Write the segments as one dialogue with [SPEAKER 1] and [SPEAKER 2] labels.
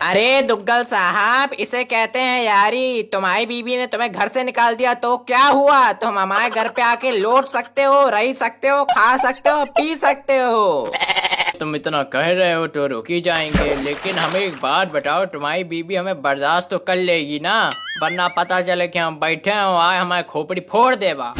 [SPEAKER 1] अरे दुग्गल साहब, इसे कहते हैं यारी। तुम्हारी बीवी ने तुम्हें घर से निकाल दिया तो क्या हुआ? तुम हमारे घर पे आके लौट सकते हो, रह सकते हो, खा सकते हो, पी सकते हो।
[SPEAKER 2] तुम इतना कह रहे हो तो रुक ही जाएंगे, लेकिन हमें एक बात बताओ, तुम्हारी बीबी हमें बर्दाश्त तो कर लेगी ना? वरना पता चले कि हम बैठे हैं और आए हमारी खोपड़ी फोड़ देवा।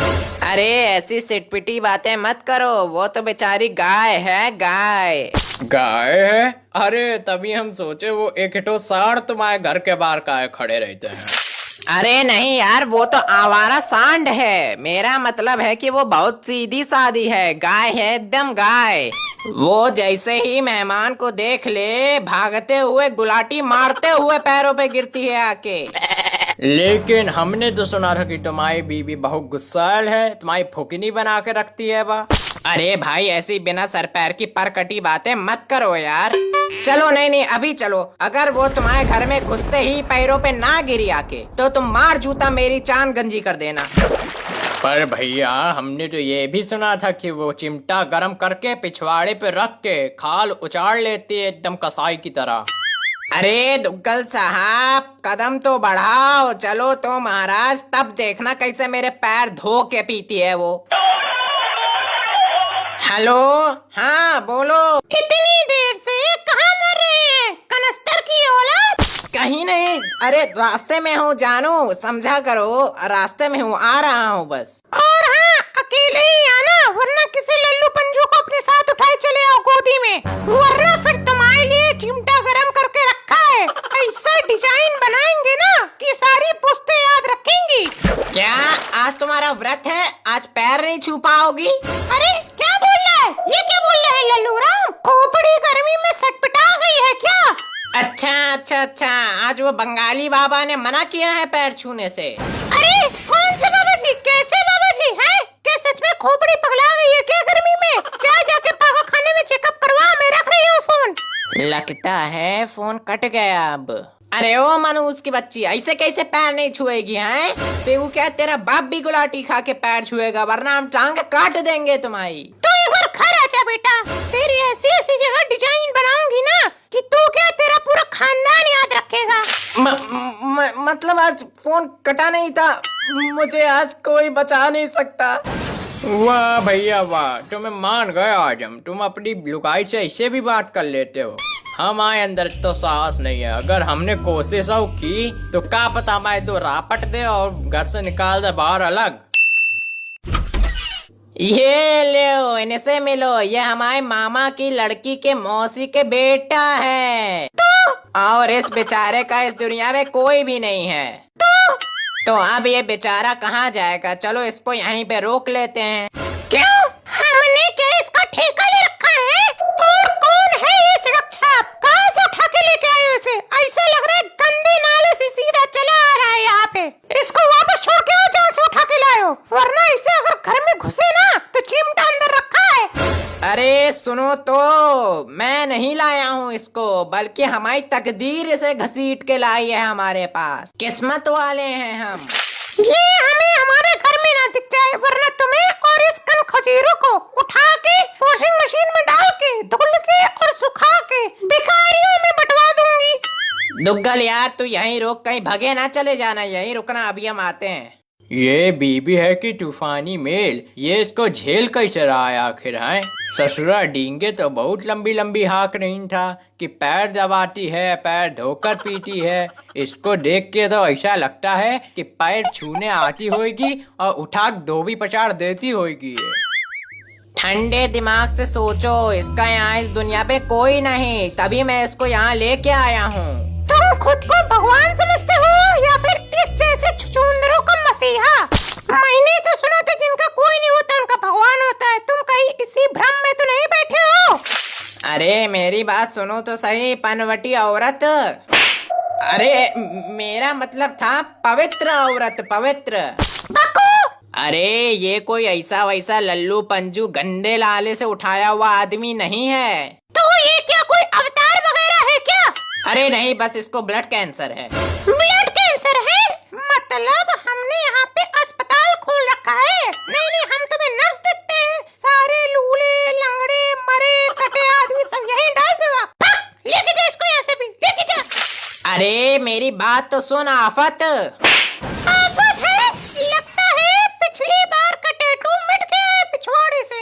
[SPEAKER 1] अरे ऐसी सिटपिटी बातें मत करो, वो तो बेचारी गाय है, गाय।
[SPEAKER 2] गाय है? अरे तभी हम सोचे वो एक हिटो साढ़ तुम्हारे घर के बाहर काहे खड़े रहते हैं।
[SPEAKER 1] अरे नहीं यार, वो तो आवारा सांड है। मेरा मतलब है कि वो बहुत सीधी सादी है, गाय है, एकदम गाय। वो जैसे ही मेहमान को देख ले, भागते हुए गुलाटी मारते हुए पैरों पे गिरती है आके।
[SPEAKER 2] लेकिन हमने तो सुना था कि तुम्हारी बीबी बहुत गुस्सैल है, तुम्हारी फुकनी बना के रखती है बा।
[SPEAKER 1] अरे भाई, ऐसी बिना सर पैर की परकटी बातें मत करो यार। चलो, नहीं नहीं, अभी चलो। अगर वो तुम्हारे घर में घुसते ही पैरों पे ना गिरी आके, तो तुम मार जूता मेरी चांद गंजी कर देना।
[SPEAKER 2] पर भैया, हमने तो ये भी सुना था कि वो चिमटा गरम करके पिछवाड़े पे रख के खाल उचाड़ लेती है एकदम कसाई की तरह।
[SPEAKER 1] अरे दुग्गल साहब, कदम तो बढ़ाओ। चलो तो महाराज, तब देखना कैसे मेरे पैर धो के पीती है वो। हेलो, हाँ बोलो। इतनी देर से कहाँ मर रहे हैं, कनस्तर की औलाद? कहीं नहीं, अरे रास्ते में हूँ जानू, समझा करो। रास्ते में हूँ, आ रहा हूँ बस। और हाँ, अकेले ही आना, वरना किसी लल्लू पंजू को अपने साथ उठाए चले आओ गोदी में, वरना फिर तुम्हारे लिए चिमटा गरम करके रखा है। ऐसा डिजाइन बनाएंगे ना कि सारी पुश्तें याद रखेंगी। क्या आज तुम्हारा व्रत है? आज पैर नहीं छू पाओगी? अरे क्या बोल रहा है ये, क्या बोल रहा है लल्लू राम? खोपड़ी गर्मी में सटपटा गई है क्या? अच्छा अच्छा अच्छा, आज वो बंगाली बाबा ने मना किया है पैर छूने से। अरे कौन से बाबा जी? कैसे बाबा जी हैं? क्या सच में खोपड़ी पगला गई है क्या गर्मी में? जाके पागल खाने में चेकअप करवा, मैं रख रही हूँ फोन। लगता है फोन कट गया अब। अरे ओ मनूस की बच्ची, ऐसे कैसे पैर नहीं छुएगी हैं? बेगू क्या तेरा बाप भी गुलाटी खा के पैर छुएगा, वरना हम टांग काट देंगे तुम्हारी। तू एक बार घर आ जा बेटा, तेरी ऐसी ऐसी जगह डिजाइन बनाऊंगी ना कि तू क्या, तेरा पूरा खानदान याद रखेगा। मतलब आज फोन कटा नहीं था, मुझे आज कोई बचा नहीं सकता।
[SPEAKER 2] वाह भैया वाह, तुम्हें मान गए आज हम। तुम अपनी लुगाई से ऐसे भी बात कर लेते हो। हमारे अंदर तो साहस नहीं है। अगर हमने कोशिश की तो क्या पता हमारे दो रापट दे और घर से निकाल दे बाहर अलग।
[SPEAKER 1] ये लो, इनसे मिलो, ये हमारे मामा की लड़की के मौसी के बेटा है। और इस बेचारे का इस दुनिया में कोई भी नहीं है। तो अब ये बेचारा कहाँ जाएगा? चलो इसको यहीं पे रोक लेते हैं। क्यों? हमने क्या इसका ठेका ले रखा है? और कौन है ये सड़क छाप? कहाँ से उठा के लेके आए हो इसे? ऐसा लग रहा है गंदे नाले से सीधा चला आ रहा है यहाँ पे। इसको वापस छोड़ के आओ जहाँ से उठा के लाए हो, वरना इसे अगर घर में घुसे ना तो चिमटा अंदर रखा है। अरे सुनो तो, मैं नहीं लाया हूँ इसको, बल्कि हमारी तकदीर इसे घसीट के लाई है हमारे पास। किस्मत वाले हैं हम। ये हमें हमारे घर में ना दिख जाए, वरना तुम्हें और इस कन खजीरों को उठा के वॉशिंग मशीन में डाल के धुल के और सुखा के भिखारियों में बंटवा दूंगी। दुग्गल यार, तू यहीं रोक, कहीं भगे ना चले जाना, यहीं रुकना, अभी हम आते हैं।
[SPEAKER 2] ये बीबी है कि तूफानी मेल, ये इसको झेल कैसे रहा है आखिर है? ससुरा डींगे तो बहुत लंबी लंबी हाँक नहीं था कि पैर दबाती है, पैर धोकर पीती है। इसको देख के तो ऐसा लगता है कि पैर छूने आती होगी और उठा धोबी पछाड़ देती होगी।
[SPEAKER 1] ठंडे दिमाग से सोचो, इसका यहाँ इस दुनिया पे कोई नहीं, तभी मैं इसको यहाँ लेके आया हूँ। तुम खुद को भगवान समझते हो या फिर इस जैसे छुछुंदरों का मसीहा? मैंने तो सुना था जिनका कोई नहीं होता उनका भगवान होता है। तुम कहीं इसी भ्रम में तो नहीं बैठे हो? अरे मेरी बात सुनो तो सही, पनवटी औरत। अरे मेरा मतलब था पवित्र औरत, पवित्र। अरे ये कोई ऐसा वैसा लल्लू पंजू गंदे लाले से उठाया हुआ आदमी नहीं है। तो ये क्या कोई अवतार वगैरह है क्या? अरे नहीं, बस इसको ब्लड कैंसर है। ब्लड कैंसर है? मतलब हमने यहाँ पे अस्पताल खोल रखा है? नहीं नहीं, हम तुम्हें नर्स देखते हैं, सारे लूले लंगड़े मरे कटे आदमी सब यहीं डाल दो। लेके जा इसको यहाँ से भी, लेके जा। अरे मेरी बात तो सुन आफत। आफत है? लगता है पिछली बार का टैटू मिट गया है पिछवाड़े से।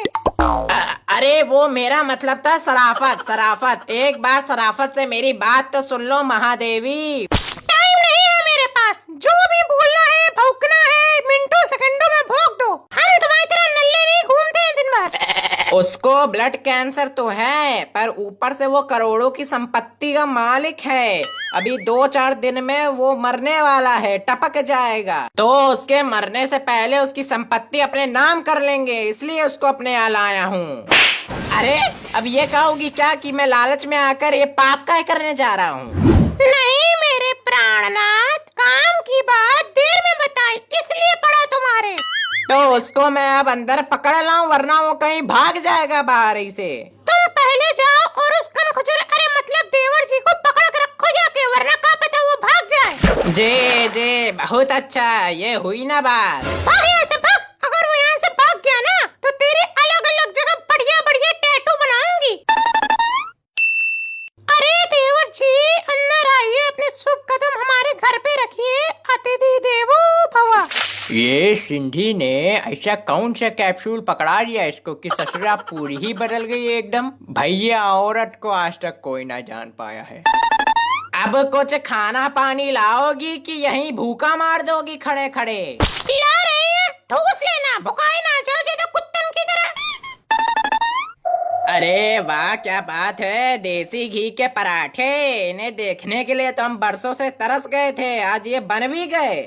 [SPEAKER 1] अरे वो मेरा मतलब था सराफत। सराफत, एक बार सराफत से मेरी बात तो सुन लो महादेवी। टाइम नहीं है मेरे पास, जो भी बोलना है भौंकना है मिनटों सेकंडों में भौंक दो। हम तुम्हारी तरह नल्ले नहीं घूमते हैं दिन भर। उसको ब्लड कैंसर तो है, पर ऊपर से वो करोड़ों की संपत्ति का मालिक है। अभी 2-4 दिन में वो मरने वाला है, टपक जाएगा। तो उसके मरने से पहले उसकी संपत्ति अपने नाम कर लेंगे, इसलिए उसको अपने यहाँ लाया हूँ। अरे अब ये कहोगी क्या कि मैं लालच में आकर ये पाप काय करने जा रहा हूँ? नहीं मेरे प्राणनाथ, काम की बात देर में बताई, इसलिए पड़ा तुम्हारे। तो उसको मैं अब अंदर पकड़ लाऊं, वरना वो कहीं भाग जाएगा बाहर ही से। तुम पहले जाओ और उस कनखजूर, अरे मतलब देवर जी को पकड़ कर रखो जाके, वरना क्या पता वो भाग जाए। जे जे बहुत अच्छा, ये हुई ना बात। भाग यहाँ से भाग। अगर वो यहाँ से भाग गया ना तो तेरे अलग अलग जगह बढ़िया बढ़िया टैटू बनाऊंगी। अरे देवर जी अंदर आइए, अपने शुभ कदम हमारे घर पे रखिए। अतिथि देवो भव।
[SPEAKER 2] ये सिंधी ने ऐसा कौन सा कैप्सूल पकड़ा लिया इसको कि ससुरा पूरी ही बदल गई एकदम। भैया औरत को आज तक कोई ना जान पाया है। अब कुछ खाना पानी लाओगी कि यहीं भूखा मार दोगी खड़े खड़े?
[SPEAKER 1] ला रहे हैं, ठूस लेना, भुकाई ना जाओ ज्यादा कुत्तन की तरह।
[SPEAKER 2] अरे वाह क्या बात है, देसी घी के पराठे। इन्हें देखने के लिए तो हम बरसों से तरस गए थे, आज ये बन भी गए।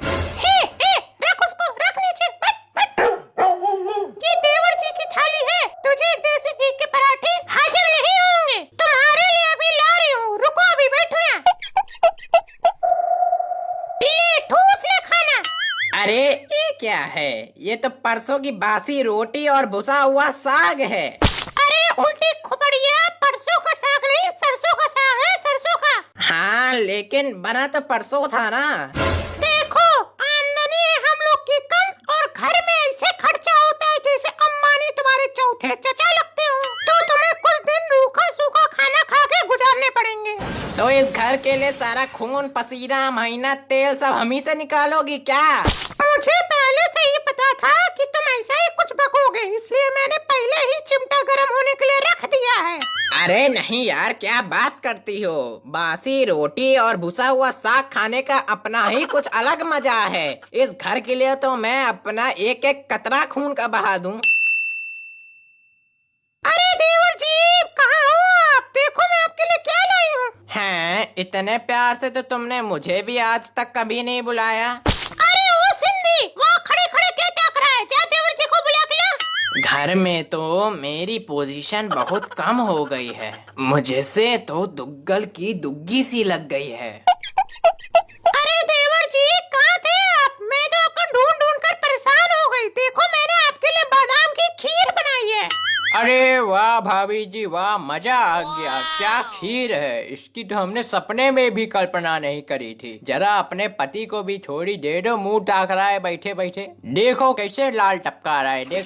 [SPEAKER 1] रख उसको, रख नीचे, ये देवर जी की थाली है, तुझे देसी घी के पराठे हजम नहीं होंगे। तुम्हारे लिए अभी ला रही हूँ, रुको अभी बैठो यहाँ। ले ठूस ले खाना।
[SPEAKER 2] अरे ये क्या है? ये तो परसों की बासी रोटी और भुसा हुआ साग है।
[SPEAKER 1] अरे उल्टी खुपड़िया, परसों का साग नहीं सरसों का साग है, सरसों का।
[SPEAKER 2] हाँ लेकिन बना तो परसों था ना।
[SPEAKER 1] देखो आमदनी है हम लोग की कम, और घर में ऐसे खर्चा होता है जैसे अंबानी तुम्हारे चौथे चचा लगते हो। तो तुम्हें कुछ दिन रूखा सूखा खाना खा के गुजारने पड़ेंगे।
[SPEAKER 2] तो इस घर के लिए सारा खून पसीना मेहनत तेल सब हम ही से निकालोगी क्या?
[SPEAKER 1] मुझे पहले से ही पता था कि तुम ऐसा ही कुछ बकोगे, इसलिए मैंने पहले ही चिमटा गर्म होने के लिए रख दिया है।
[SPEAKER 2] अरे नहीं यार, क्या बात करती हो? बासी रोटी और भुसा हुआ साग खाने का अपना ही कुछ अलग मजा है। इस घर के लिए तो मैं अपना एक एक कतरा खून का बहा दूं।
[SPEAKER 1] अरे देवर जी कहाँ हो आप? देखो मैं आपके लिए क्या लाई हूँ।
[SPEAKER 2] हैं, इतने प्यार से तो तुमने मुझे भी आज तक कभी नहीं बुलाया।
[SPEAKER 1] अरे ओ सिंधी, वहाँ खड़े खड़े क्या ताक रहा है? जा देवर जी को बुला के ला।
[SPEAKER 2] घर में तो मेरी पोजीशन बहुत कम हो गई है, मुझे से तो दुग्गल की दुग्गी सी लग गई है।
[SPEAKER 1] अरे देवर जी कहाँ थे आप? मैं तो आपको ढूंढ ढूंढ कर परेशान हो गई। देखो मैंने आपके लिए बादाम की खीर बनाई है।
[SPEAKER 2] अरे वाह भाभी जी वाह, मजा आ गया। क्या खीर है, इसकी तो हमने सपने में भी कल्पना नहीं करी थी। जरा अपने पति को भी थोड़ी दे दो, मुंह ताक रहा है बैठे बैठे। देखो कैसे लाल टपका रहा है, देख।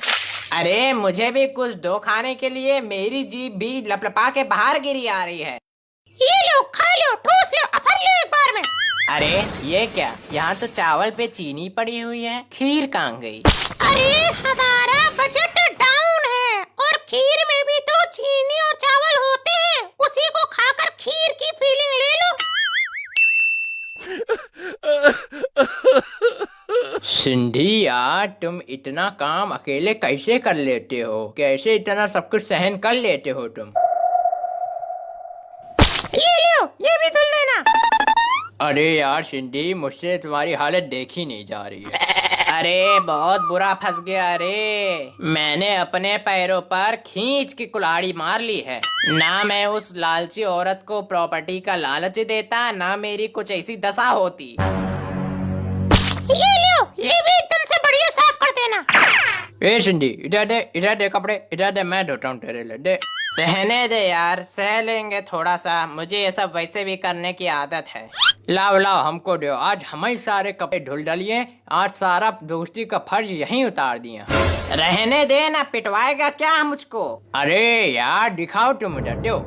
[SPEAKER 2] अरे मुझे भी कुछ दो खाने के लिए, मेरी जीभ भी लपलपा के बाहर गिरी आ रही है।
[SPEAKER 1] ये लो खा लो, ठूस लो, अफर लो एक बार में।
[SPEAKER 2] अरे ये क्या, यहाँ तो चावल पे चीनी पड़ी हुई है, खीर कहाँ गई?
[SPEAKER 1] अरे हमारा बजट डाउन है, और खीर में भी तो चीनी और चावल होते हैं, उसी को खाकर खीर की फीलिंग ले लो।
[SPEAKER 2] सिंधी यार, तुम इतना काम अकेले कैसे कर लेते हो? कैसे इतना सब कुछ सहन कर लेते हो तुम?
[SPEAKER 1] ये लो, ये भी धुल लेना।
[SPEAKER 2] अरे यार सिंधी, मुझसे तुम्हारी हालत देखी नहीं जा रही है। अरे बहुत बुरा फंस गया रे। मैंने अपने पैरों पर खींच के कुल्हाड़ी मार ली है। ना मैं उस लालची औरत को प्रॉपर्टी का लालच देता, ना मेरी कुछ ऐसी दशा होती।
[SPEAKER 1] ये लो, ये भी तुमसे बढ़िया साफ कर देना।
[SPEAKER 2] ए सिंधी, इधर दे कपड़े, इधर दे, मैं धोता हूँ तेरे लिए, दे। रहने दे यार, सह लेंगे थोड़ा सा, मुझे ये सब वैसे भी करने की आदत है। लाओ लाओ हमको दो, आज हम ही सारे कपड़े धुल डालिए, आज सारा दोस्ती का फर्ज यहीं उतार दिया।
[SPEAKER 1] रहने दे ना, पिटवाएगा क्या मुझको?
[SPEAKER 2] अरे यार दिखाओ तुम, उधर दो।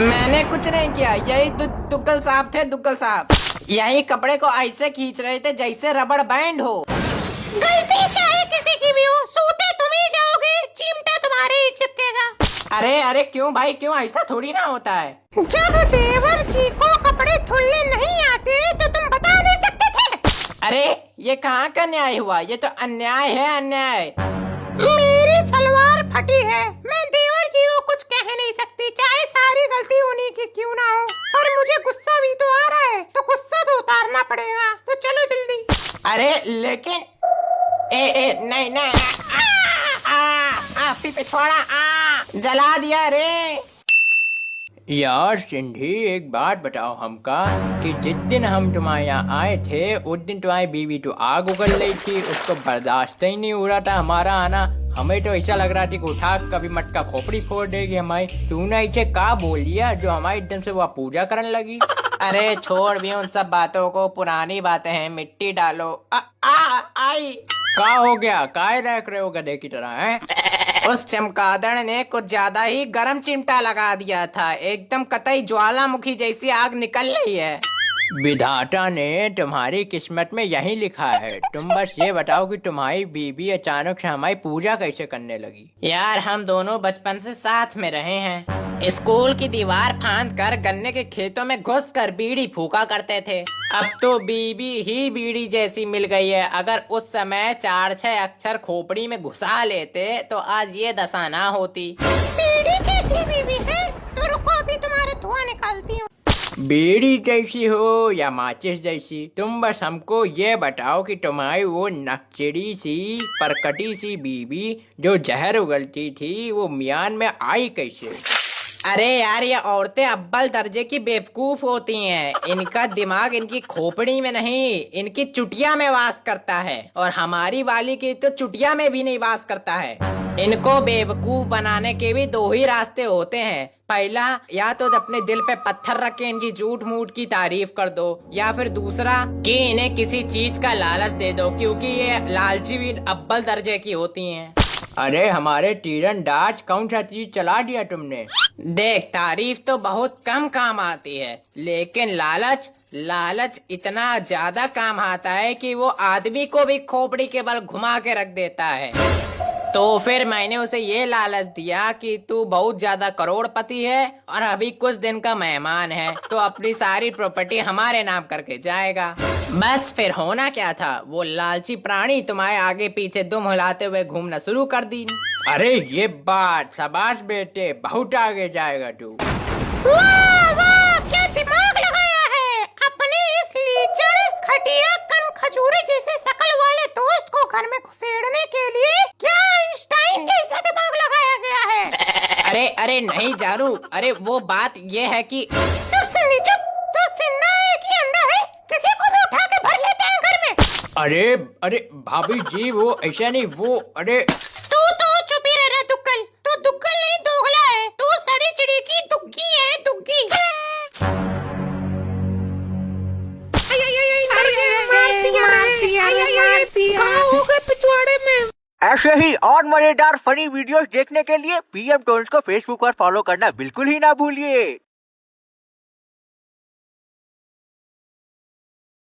[SPEAKER 1] मैंने कुछ नहीं किया, यही दुग्गल साहब थे, दुग्गल साहब। यही कपड़े को ऐसे खींच रहे थे जैसे रबड़ बैंड हो।
[SPEAKER 3] गलती चाहे किसी की भी हो, सूते तुम ही जाओगे, चिमटा तुम्हारे ही चिपकेगा।
[SPEAKER 1] अरे अरे क्यों भाई, क्यों? ऐसा थोड़ी ना होता है।
[SPEAKER 3] जब देवर जी को कपड़े धुलने नहीं आते तो तुम बता नहीं सकते थे?
[SPEAKER 1] अरे ये कहाँ का न्याय हुआ? ये तो अन्याय है, अन्याय।
[SPEAKER 3] मेरी सलवार फटी है, मैं देवर जी को कुछ कह नहीं सकती, चाहे सारी गलती उन्हीं की क्यों ना हो। पर मुझे गुस्सा भी तो आ रहा है, तो गुस्सा तो उतारना पड़ेगा। तो चलो जल्दी।
[SPEAKER 1] अरे लेकिन नहीं नहीं, पिछवाड़ा जला दिया रे।
[SPEAKER 2] यार सिंधी, एक बात बताओ हमका कि जिस दिन हम तुम्हारे यहाँ आए थे उस दिन तुम्हारी बीवी तो आग उगल रही थी, उसको बर्दाश्त ही नहीं हो रहा था हमारा आना। हमें तो ऐसा लग रहा था कि उठा कभी मटका खोपड़ी फोड़ देगी हमारी। तूने इसे का बोल दिया जो हमारी एकदम से वो पूजा करने लगी?
[SPEAKER 1] अरे छोड़ भी उन सब बातों को, पुरानी बातें हैं, मिट्टी डालो। आई
[SPEAKER 2] का हो गया? काय रख रहे हो गधे की तरह है?
[SPEAKER 1] उस चमगादड़ ने कुछ ज्यादा ही गरम चिमटा लगा दिया था, एकदम कतई ज्वालामुखी जैसी आग निकल रही है।
[SPEAKER 2] विधाता ने तुम्हारी किस्मत में यही लिखा है। तुम बस ये बताओ कि तुम्हारी बीवी अचानक से हमारी पूजा कैसे करने लगी?
[SPEAKER 1] यार हम दोनों बचपन से साथ में रहे हैं, स्कूल की दीवार फांद कर गन्ने के खेतों में घुस कर बीड़ी फूका करते थे। अब तो बीबी ही बीड़ी जैसी मिल गई है। अगर उस समय 4-6 अक्षर खोपड़ी में घुसा लेते तो आज ये दशा ना होती।
[SPEAKER 3] बीड़ी जैसी बीवी है तो रुको, अभी तुम्हारे धुआं निकालती हूँ।
[SPEAKER 2] बीड़ी जैसी हो या माचिस जैसी, तुम बस हमको ये बताओ कि तुम्हारी वो नकचड़ी सी परकटी सी बीवी जो जहर उगलती थी वो मियान में आई कैसे?
[SPEAKER 1] अरे यार ये औरतें अव्वल दर्जे की बेवकूफ होती हैं। इनका दिमाग इनकी खोपड़ी में नहीं, इनकी चुटिया में वास करता है। और हमारी वाली की तो चुटिया में भी नहीं वास करता है। इनको बेवकूफ बनाने के भी दो ही रास्ते होते हैं। पहला, या तो अपने दिल पे पत्थर रख के इनकी झूठ मूठ की तारीफ कर दो, या फिर दूसरा कि इन्हें किसी चीज का लालच दे दो, क्योंकि ये लालची भी अव्वल दर्जे की होती हैं।
[SPEAKER 2] अरे हमारे तीरंदाज कौन सा चीज चला दिया तुमने?
[SPEAKER 1] देख, तारीफ तो बहुत कम काम आती है, लेकिन लालच इतना ज्यादा काम आता है कि वो आदमी को भी खोपड़ी के बल घुमा के रख देता है। तो फिर मैंने उसे ये लालच दिया कि तू बहुत ज्यादा करोड़पति है और अभी कुछ दिन का मेहमान है, तो अपनी सारी प्रॉपर्टी हमारे नाम करके जाएगा। बस फिर होना क्या था, वो लालची प्राणी तुम्हारे आगे पीछे दुम हिलाते हुए घूमना शुरू कर दी।
[SPEAKER 2] अरे ये बात, शाबाश बेटे, बहुत आगे जाएगा तू।
[SPEAKER 3] वाह वाह, क्या दिमाग लगाया है। अपने इस लीचड़ खटिया कन खजूरे जैसे शकल वाले दोस्त को घर में घुसेड़ने के लिए क्या आइंस्टाइन जैसा दिमाग लगाया गया है?
[SPEAKER 1] अरे नहीं जानू, अरे वो बात ये है कि
[SPEAKER 3] चुप सिंधी चुप, तो सिन्ना है कि अंधा है? किसी को भी उठा के भर लेते हैं घर में।
[SPEAKER 2] अरे भाभी जी, वो ऐसा नहीं, वो अरे
[SPEAKER 3] तू तो चुप ही रह, दुग्गल। तू दुग्गल नहीं, दोगला है। तू सड़ी चिड़ी की दुग्गी है, दुग्गी।
[SPEAKER 1] पिछवाड़े में।
[SPEAKER 2] ऐसे ही और मजेदार फनी वीडियोस देखने के लिए PM टोन्स को फेसबुक पर फॉलो करना बिल्कुल ही ना भूलिए।